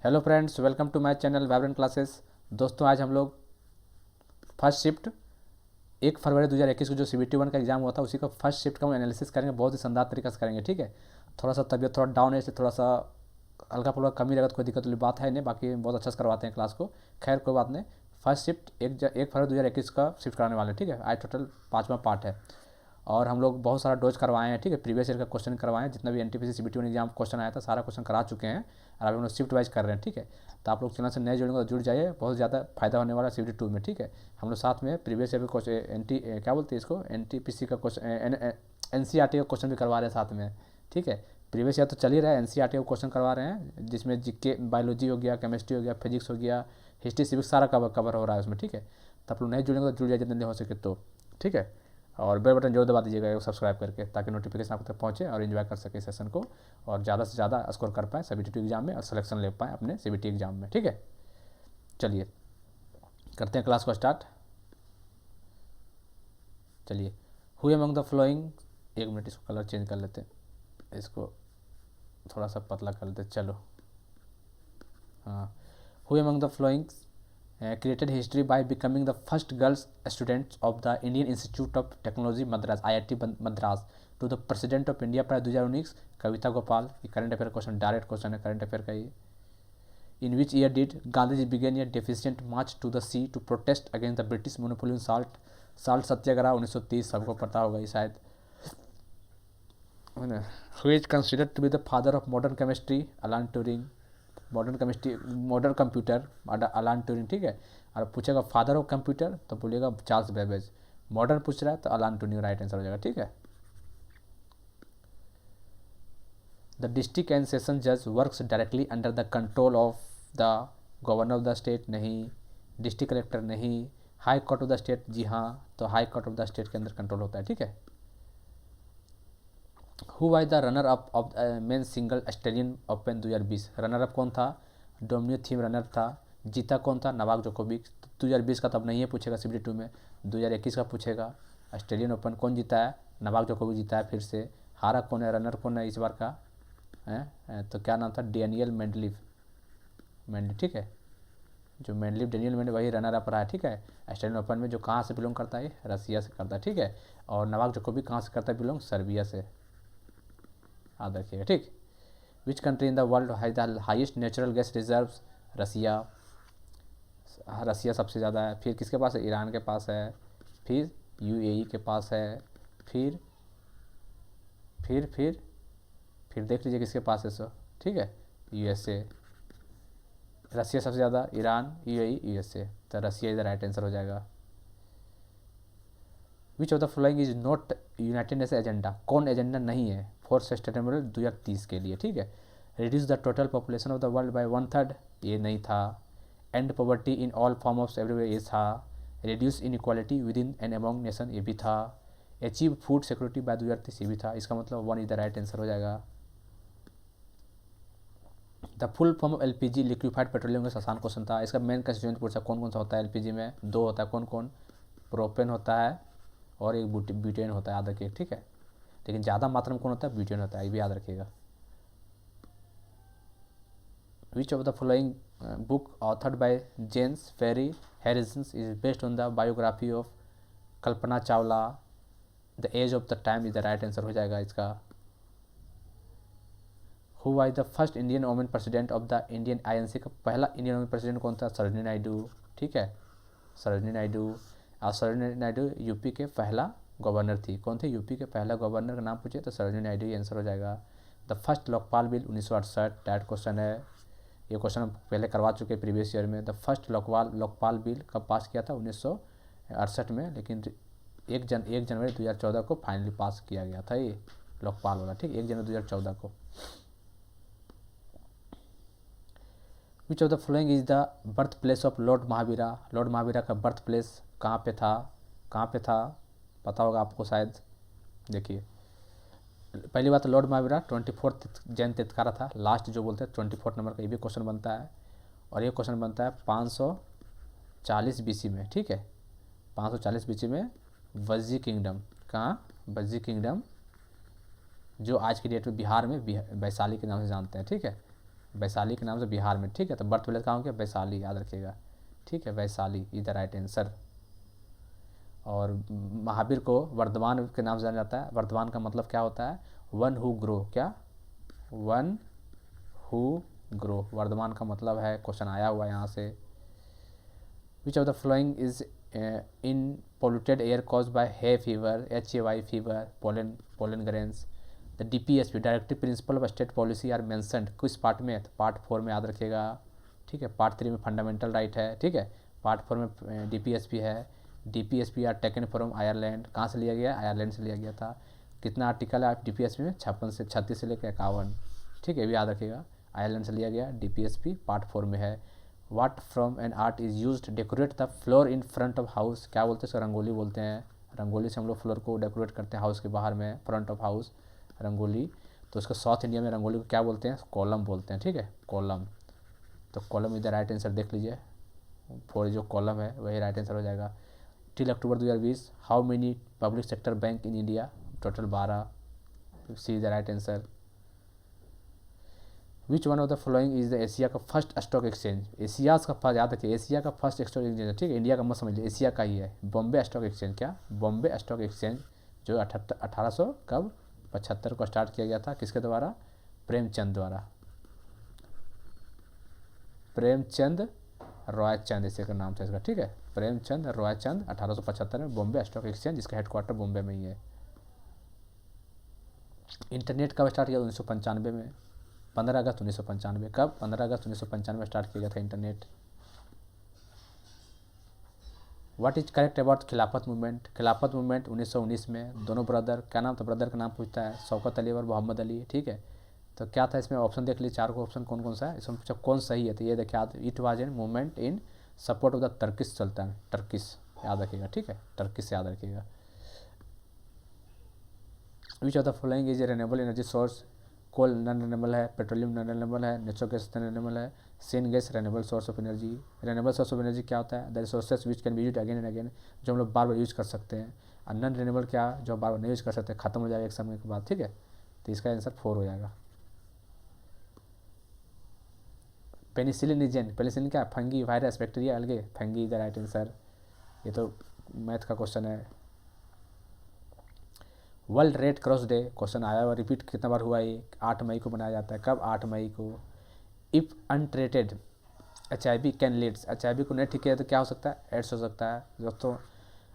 Hello friends, welcome to my channel vibrant classes. दोस्तों, आज हम लोग फर्स्ट शिफ्ट 1 फरवरी 2021 को जो CBT 1 का एग्जाम हुआ था उसी का फर्स्ट शिफ्ट का हम एनालिसिस करेंगे। बहुत ही शानदार तरीके से करेंगे, ठीक है। थोड़ा सा तबीयत थोड़ा डाउन है, इसलिए थोड़ा सा हल्का फुल्का कमी लगा तो कोई दिक्कत वाली बात है नहीं, बाकी बहुत अच्छा से करवाते हैं क्लास को। खैर कोई बात नहीं। फर्स्ट शिफ्ट 1 फरवरी 2021 का शिफ्ट कराने वाले हैं, ठीक है। आज टोटल 5वां पार्ट है और हम लोग बहुत सारा डोज करवाए हैं, ठीक है। प्रीवियस ईयर का क्वेश्चन करवाए हैं, जितना भी NTPC CBT 1 एग्जाम क्वेश्चन आया था सारा क्वेश्चन करा चुके हैं और अभी हम लोग शिफ्ट वाइज कर रहे हैं, ठीक है। तो आप लोग चैनल से नए जुड़ेंगे तो जुड़ जाइए, बहुत ज़्यादा फायदा होने वाला है CBT 2 में, ठीक है। हम लोग साथ में प्रीवियस ईयर भी क्वेश्चन क्या बोलते हैं इसको, NTPC का क्वेश्चन NCERT का क्वेश्चन भी करवा रहे हैं साथ में, ठीक है। प्रीवियस ईयर तो चल ही रहा है, NCERT का क्वेश्चन करवा रहे हैं जिसमें जीके बायोलॉजी हो गया, केमिस्ट्री हो गया, फिजिक्स हो गया, हिस्ट्री सिविक्स सारा कवर हो रहा है उसमें, ठीक है। तो आप लोग नहीं जुड़ेंगे तो जुड़ जाइए जितने हो सके तो, ठीक है। और बेल बटन जरूर दबा दीजिएगा सब्सक्राइब करके, ताकि नोटिफिकेशन आप तक पहुँचे और इन्जॉय कर सके सेशन को और ज़्यादा से ज़्यादा स्कोर कर पाएँ CBT 2 एग्जाम में और सिलेक्शन ले पाएँ अपने CBT एग्जाम में, ठीक है। चलिए करते हैं क्लास को स्टार्ट। चलिए, हु अमंग द फ्लोइंग, एक मिनट इसको कलर चेंज कर लेते हैं, इसको थोड़ा सा पतला कर लेते, चलो। हाँ, who among the flowing created history by becoming the first girls student of the Indian Institute of Technology Madras IIT Madras to the President of India प्राय 2019, कविता गोपाल। ये current affair question, direct question है current affair का ये। In which year did Gandhi ji began a deficient march to the sea to protest against the British monopoly on salt satyagraha 1930, सबको पता होगा ये शायद। Who is considered to be the father of modern chemistry, Alan Turing. Modern chemistry, modern computer, Alan Turing, ठीक है। और पूछेगा father of computer तो बोलिएगा चार्ल्स बेबेज। मॉडर्न पूछ रहा है तो अलान ट्यूरिंग राइट आंसर हो जाएगा, ठीक है। द डिस्ट्रिक्ट एंड सेशन जज works directly under the control of the governor of the state, नहीं। डिस्ट्रिक्ट कलेक्टर, नहीं। High court of the state, जी हाँ, तो high court of the state के अंदर कंट्रोल होता है, ठीक है। Who was the runner up of men single Australian open 2020, runner up कौन था? डोमिनिक थीम रनर था। जीता कौन था? नवाक जोकोविक। 2020 का तो अब नहीं है, पूछेगा CBT 2 में, 2021 का पूछेगा। ऑस्ट्रेलियन ओपन कौन जीता है? नवाक जोकोविक जीता है फिर से। हारा कौन है, रनर कौन है इस बार का है? तो क्या नाम था? डेनियल मेंडलीव, ठीक है। जो मेंडलीव, डेनियल मेंडलीव, वही रनर अप रहा है, ठीक है। ऑस्ट्रेलियन ओपन में जो कहाँ से बिलोंग करता है? रसिया से करता है, ठीक है। और नवाक जोकोविक कहाँ से करता है बिलोंग? सर्बिया से, याद रखिएगा, ठीक। Which country in the world has the highest natural gas reserves? Russia, Russia सबसे ज़्यादा है। फिर किसके पास है? ईरान के पास है। फिर UAE के पास है। फिर फिर फिर फिर देख लीजिए किसके पास है सो, ठीक है। USA, रसिया सबसे ज़्यादा, ईरान, UAE, USA, तो रसिया इधर राइट आंसर हो जाएगा। विच of the following is not United nation agenda, कौन एजेंडा नहीं है फॉर सस्टेनेबल 2030 के लिए, ठीक है। Reduce the total population of the world by 1/3, ये नहीं था। And poverty in all form of everywhere, ये था। Reduce inequality with in and among nation, ये भी था। अचीव फूड सिक्योरिटी बाय 2030, ये भी था। इसका मतलब 1 इज द राइट आंसर हो जाएगा। The full form of LPG liquefied petroleum का आसान क्वेश्चन था। इसका मेन कंस्टिट्यूएंट पूछा कौन कौन सा होता है LPG में? 2 होता है, कौन कौन? प्रोपेन होता है और एक ब्यूटेन होता है, याद रखिए, ठीक है। लेकिन ज़्यादा मात्रा में कौन होता है? ब्यूटेन होता है, ये भी याद रखिएगा। Which of the following book authored by James Ferry Harrison is based on the biography of Kalpana Chawla? The edge of the time is the right answer हो जाएगा इसका। Who was the first Indian women president of the Indian INC का पहला Indian women president कौन था? सरोजिनी नायडू, ठीक है, सरोजिनी नायडू। और सरोजिनी नायडू यूपी के पहला गवर्नर थी। कौन थे यूपी के पहला गवर्नर का नाम पूछे तो सरोजिनी नायडू ही आंसर हो जाएगा। The first Lokpal bill 1968, direct question है। ये क्वेश्चन हम पहले करवा चुके हैं प्रीवियस ईयर में। द फर्स्ट लोकपाल बिल कब पास किया था? 1968 में, लेकिन 1 जनवरी 2014 को फाइनली पास किया गया था ये लोकपाल वाला, ठीक, 1 जनवरी 2014 को। विच of the following is the birth place of Lord Mahavira? Lord Mahavira का बर्थ प्लेस कहाँ पे था? कहाँ पे था पता होगा आपको शायद। देखिए, पहली बात, लॉर्ड महावीरा 24 जैन तीर्थंकर था, लास्ट जो बोलते हैं 24 नंबर का, ये भी क्वेश्चन बनता है। और ये क्वेश्चन बनता है 540 BC में, ठीक है। 540 BC में वज्जी किंगडम, कहाँ? वज्जी किंगडम, जो आज की डेट में बिहार में वैशाली के नाम से जानते हैं, ठीक है। वैशाली के नाम से बिहार में, ठीक है। तो बर्थ प्लेस कहाँ हो गया, वैशाली, याद रखिएगा, ठीक है, Vaishali is the right answer. और महावीर को वर्धमान के नाम से जाना जाता है। वर्धमान का मतलब क्या होता है, वन हु ग्रो, क्या, वन हु ग्रो, वर्धमान का मतलब है, क्वेश्चन आया हुआ है यहाँ से। Which of the following is in polluted air cause by hay fever, HAY fever, pollen grains. The DPSP directive principle of state policy are mentioned, किस पार्ट में, तो पार्ट 4 में, याद रखिएगा, ठीक है। पार्ट 3 में फंडामेंटल राइट है, ठीक है। पार्ट 4 में DPSP है। DPSP are taken from Ireland, कहाँ से लिया गया, आयरलैंड से लिया गया था। कितना आर्टिकल है DPSP में, 36 से लेकर 51, ठीक है, ये भी याद रखिएगा, आयरलैंड से लिया गया। DPSP पार्ट 4 में है। What from an art is use decorate the floor in front of house, क्या बोलते हैं इसको, रंगोली बोलते हैं। रंगोली से हम लोग फ्लोर को डेकोरेट करते हैं हाउस के बाहर में, फ्रंट ऑफ हाउस, रंगोली। तो उसको साउथ इंडिया में रंगोली को क्या बोलते हैं, कॉलम बोलते हैं, ठीक है, कॉलम। तो कॉलम इधर राइट आंसर देख लीजिए, 4 जो कॉलम है वही राइट आंसर हो जाएगा। Till October 2020 how many public sector bank in India, total 12, C is the right answer. Which one of the following is the Asia का फर्स्ट स्टॉक एक्सचेंज, एशियाज का first, याद रखिए, Asia का first stock exchange है, ठीक है, India का मत समझिए, एशिया का ही है, बॉम्बे स्टॉक एक्सचेंज, क्या, बॉम्बे स्टॉक एक्सचेंज, जो 1800 कब 75 को स्टार्ट किया गया था, किसके द्वारा, प्रेमचंद द्वारा, प्रेमचंद रॉयचंद इसी का नाम था इसका, ठीक है, प्रेमचंद रॉयचंद, 1875 में बॉम्बे स्टॉक एक्सचेंज, जिसका हेडक्वार्टर बॉम्बे में ही है। इंटरनेट कब स्टार्ट किया, 1995 में, 15 अगस्त 1995, कब, 15 अगस्त 1995 में स्टार्ट किया गया था internet. What is correct about खिलाफत मूवमेंट, खिलाफत मूवमेंट 1919 में, दोनों ब्रदर, क्या नाम था ब्रदर का नाम पूछता है, शौकत अली और मोहम्मद अली, ठीक है। तो क्या था इसमें, ऑप्शन देख लीजिए, 4 को ऑप्शन कौन कौन सा है, इसमें पूछा कौन सही है, तो ये देखिए, it was an movement in support of the Turkish sultan, Turkish, याद रखिएगा, ठीक है, टर्किश याद रखिएगा। Which of the following is a renewable energy source, coal non renewable है, पेट्रोलियम नॉन रिन्यूएबल है, नेचुरल गैस नॉन रिन्यूएबल है, सीन gas renewable source of energy. Renewable source of energy क्या होता है, the resources which can be used again and again, जो हम लोग बार बार यूज कर सकते हैं। और नॉन रिन्यूएबल क्या, जो बार बार नहीं यूज कर सकते, खत्म हो जाएगा एक समय के बाद, ठीक है। तो इसका आंसर 4 हो जाएगा। पेनिसिलिन इजेंट, पेनिसिलिन क्या, फंगी, वायरस, बैक्टीरिया, अलगे, fungi is the right answer. ये तो मैथ का क्वेश्चन है। World red cross day, question आया हुआ, रिपीट कितना बार हुआ ये, 8 मई को मनाया जाता है, कब, 8 मई को। If untreated HIV can leads, HIV को नहीं ठीक किया तो क्या हो सकता है, एड्स हो सकता है। दोस्तों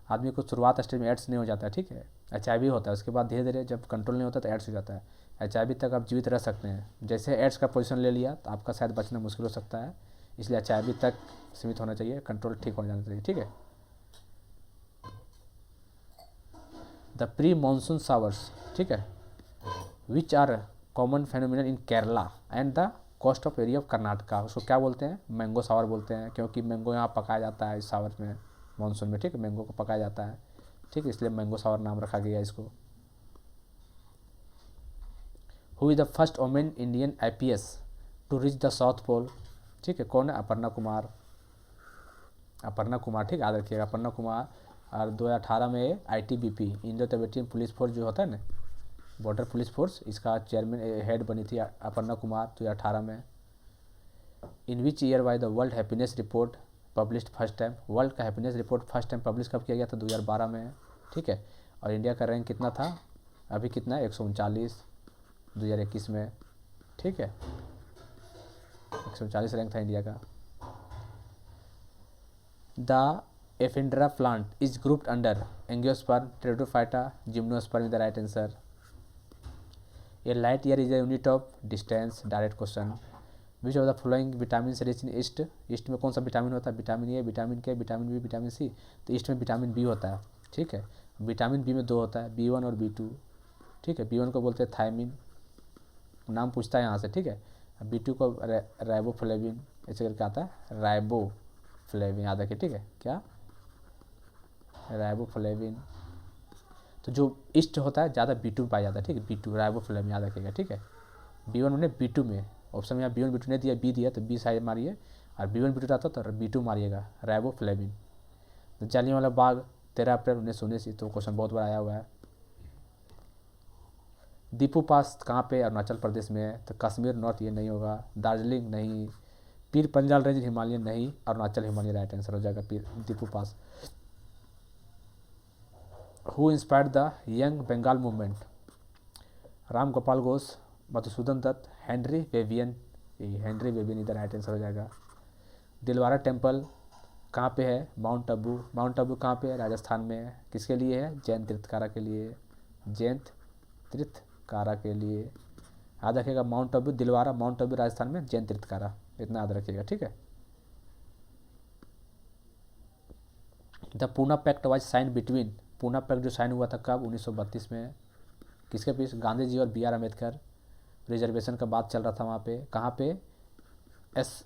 आदमी को शुरुआत स्टेज में एड्स नहीं हो जाता है, ठीक है, HIV होता है, उसके बाद धीरे धीरे जब कंट्रोल नहीं होता तो एड्स हो जाता है। HIV तक आप जीवित रह सकते हैं, जैसे एड्स का पोजीशन ले लिया तो आपका शायद बचना मुश्किल हो सकता है, इसलिए HIV तक सीमित होना चाहिए, कंट्रोल ठीक हो जाना चाहिए, ठीक है। द प्री मानसून शावर्स, ठीक है, which are common phenomenon in Kerala and the coast of area of Karnataka, उसको क्या बोलते हैं, मैंगो शावर बोलते हैं, क्योंकि मैंगो यहाँ पकाया जाता है इस शावर में, मानसून में, ठीक है, मैंगो को पकाया जाता है, ठीक है, इसलिए मैंगो शावर नाम रखा गया इसको। Who is the first women Indian IPS to reach the south pole, ठीक है, कौन है, अपर्णा कुमार, अपर्णा कुमार, ठीक है, याद रखिएगा, अपर्णा कुमार। और 2018 में ITBP, Indo Tibetan police force जो होता है ना, बॉर्डर पुलिस फोर्स, इसका चेयरमैन हेड बनी थी अपर्णा कुमार 2018 में। In which year by the world happiness report published first time, world का happiness report first time publish कब किया गया था, 2012 में, ठीक है। और इंडिया का रैंक कितना था, अभी कितना है, 139 2021 में, ठीक है, 140 रैंक था इंडिया का। The ephedra plant is grouped under angiosperm, pteridophyta, gymnosperm is the right answer. A light year is a unit of distance, direct question. Which of the following vitamin rich in east, east में कौन सा vitamin होता है, vitamin A, vitamin के, vitamin B, vitamin C. तो east में vitamin B होता है, ठीक है। विटामिन बी में 2 होता है, B1 और B2, ठीक है। B1 को बोलते हैं थायमिन, नाम पूछता है यहाँ से, ठीक है। B2 को राइबोफ्लेविन, ऐसे करके आता है, राइबोफ्लेविन, याद रखिए, ठीक है, क्या, राइबोफ्लेविन। तो जो ईस्ट होता है ज़्यादा B2 पाया जाता है, ठीक है, B2 राइबोफ्लेविन, याद रखिएगा, ठीक है। B1 उन्हें B2 में, ऑप्शन में यहाँ B1 B2 नहीं दिया, B दिया, तो B साइड मारिए, और B1 B2 रहता तो B2 मारिएगा, राइबोफ्लेविन। तो जालियांवाला बाग 13 अप्रैल 1919, तो क्वेश्चन बहुत बार आया हुआ है। दीपू पास कहाँ पे, अरुणाचल प्रदेश में है, तो कश्मीर नॉर्थ ये नहीं होगा, दार्जिलिंग नहीं, पीर पंजाल रेंज हिमालयन नहीं, अरुणाचल हिमालय राइट आंसर हो जाएगा पीर दीपू पास। Who inspired the young Bengal movement, Ram Gopal Ghosh, Madhusudan Dutt, Henry Vivian, Henry Vivian इधर राइट आंसर हो जाएगा। दिलवारा टेम्पल कहाँ पे है, माउंट आबू, माउंट आबू कहाँ पे है, राजस्थान में है, किसके लिए है, जैन तीर्थकारा के लिए, जैन तीर्थकारा के लिए, याद रखिएगा माउंट आबू दिलवारा, माउंट आबू राजस्थान में, जैन तीर्थकारा, इतना याद रखिएगा, ठीक है। The Poona pact was sign between, Poona pact जो साइन हुआ था कब, 1932 में, किसके बीच, गांधी जी और बी आर अम्बेडकर, रिजर्वेशन का बात चल रहा था वहाँ पे, कहाँ पे, एस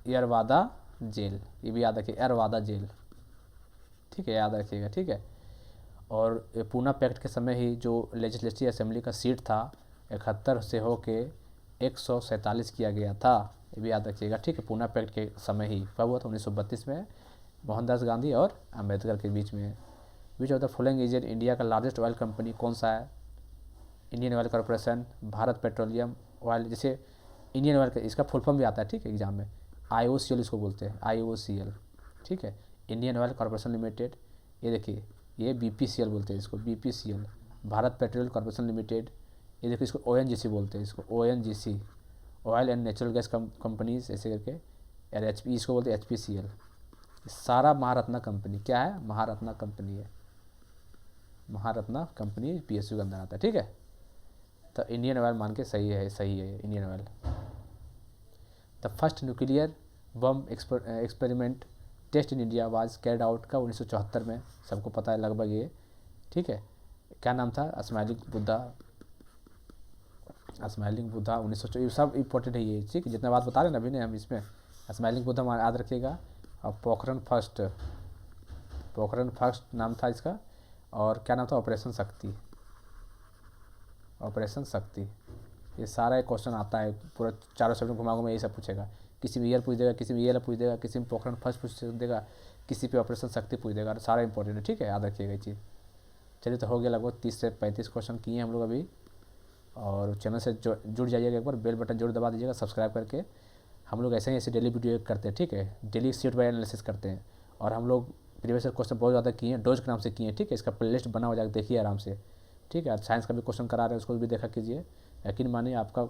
यरवादा जेल, ये भी याद रखिए, यरवादा जेल, ठीक है, याद रखिएगा, ठीक है। और पूना पैक्ट के समय ही जो लेजिस्लेटिव असेंबली का सीट था 71 से होके 147 किया गया था, ये भी याद रखिएगा, ठीक है। पूना पैक्ट के समय ही कब हुआ था, 1932 में, मोहनदास गांधी और अम्बेडकर के बीच में। विच of the following is India का लार्जेस्ट ऑयल कंपनी कौन सा है, Indian oil corporation, Bharat petroleum oil, जैसे इंडियन ऑयल का इसका फुल फॉर्म भी आता है, ठीक है, एग्जाम में, IOCL इसको बोलते हैं, IOCL, ठीक है, इंडियन ऑयल कॉरपोरेशन लिमिटेड, ये देखिए ये BPCL बोलते हैं इसको, BPCL, Bharat petroleum corporation limited, ये देखिए इसको ONGC बोलते हैं, इसको ONGC, oil and natural gas companies ऐसे करके, और HP इसको बोलते हैं HPCL, सारा महारत्ना कंपनी, क्या है, महारत्ना कंपनी है, महारत्ना कंपनी PSU के अंदर आता है, ठीक है। तो इंडियन ऑयल मान के सही है, सही है Indian Oil. The first nuclear bomb experiment test in India was carried out का 1974 में, सबको पता है लगभग ये, ठीक है, क्या नाम था, स्माइलिंग बुद्धा, स्माइलिंग बुद्धा 1900, सब इंपॉर्टेंट है ये, ठीक है, जितना बात बता रहे हैं ना अभी ने हम इसमें, स्माइलिंग बुद्धा याद रखिएगा। और पोखरण फर्स्ट नाम था इसका, और क्या नाम था, ऑपरेशन शक्ति, ऑपरेशन शक्ति, ये सारा एक क्वेश्चन आता है, पूरा चारों सब्जेक्ट घुमा घुमा यही सब पूछेगा, किसी में ईयर पूछ देगा, किसी में ये पूछ देगा, किसी में पोखरण फर्स्ट पूछ देगा, किसी पे ऑपरेशन शक्ति पूछ देगा, सारा इंपॉर्टेंट है, ठीक है, याद रखिएगा ये चीज़। चलिए तो हो गया, लगभग 30 से 35 क्वेश्चन किए हम लोग अभी, और चैनल से जुड़ जाइएगा, एक बार बेल बटन जरूर दबा दीजिएगा सब्सक्राइब करके। हम लोग ऐसे ही ऐसे डेली वीडियो करते हैं, ठीक है, डेली सीट बाय एनालिसिस करते हैं, और हम लोग प्रीवियस क्वेश्चन बहुत ज़्यादा किए हैं, डोज के नाम से किए हैं, ठीक है, इसका प्ले लिस्ट बना हो जाएगा, देखिए आराम से, ठीक है। साइंस का भी क्वेश्चन करा रहे हैं, उसको भी देखा कीजिए, यकीन मानिए आपका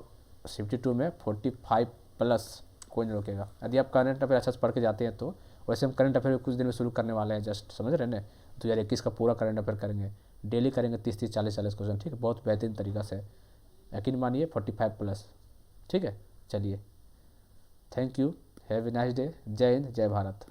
52 में 45 प्लस कोई नहीं रोकेगा, यदि आप करंट अफेयर अच्छा से पढ़ के जाते हैं तो। वैसे हम करंट अफेयर कुछ दिन में शुरू करने वाले हैं, जस्ट समझ रहे हैं ना, 2021 का पूरा करंट अफेयर करेंगे, डेली करेंगे 30-30 40-40 क्वेश्चन, ठीक है, बहुत बेहतरीन तरीका से, यकीन मानिए 45 प्लस, ठीक है। चलिए, thank you, have a nice day, जय हिंद, जय भारत।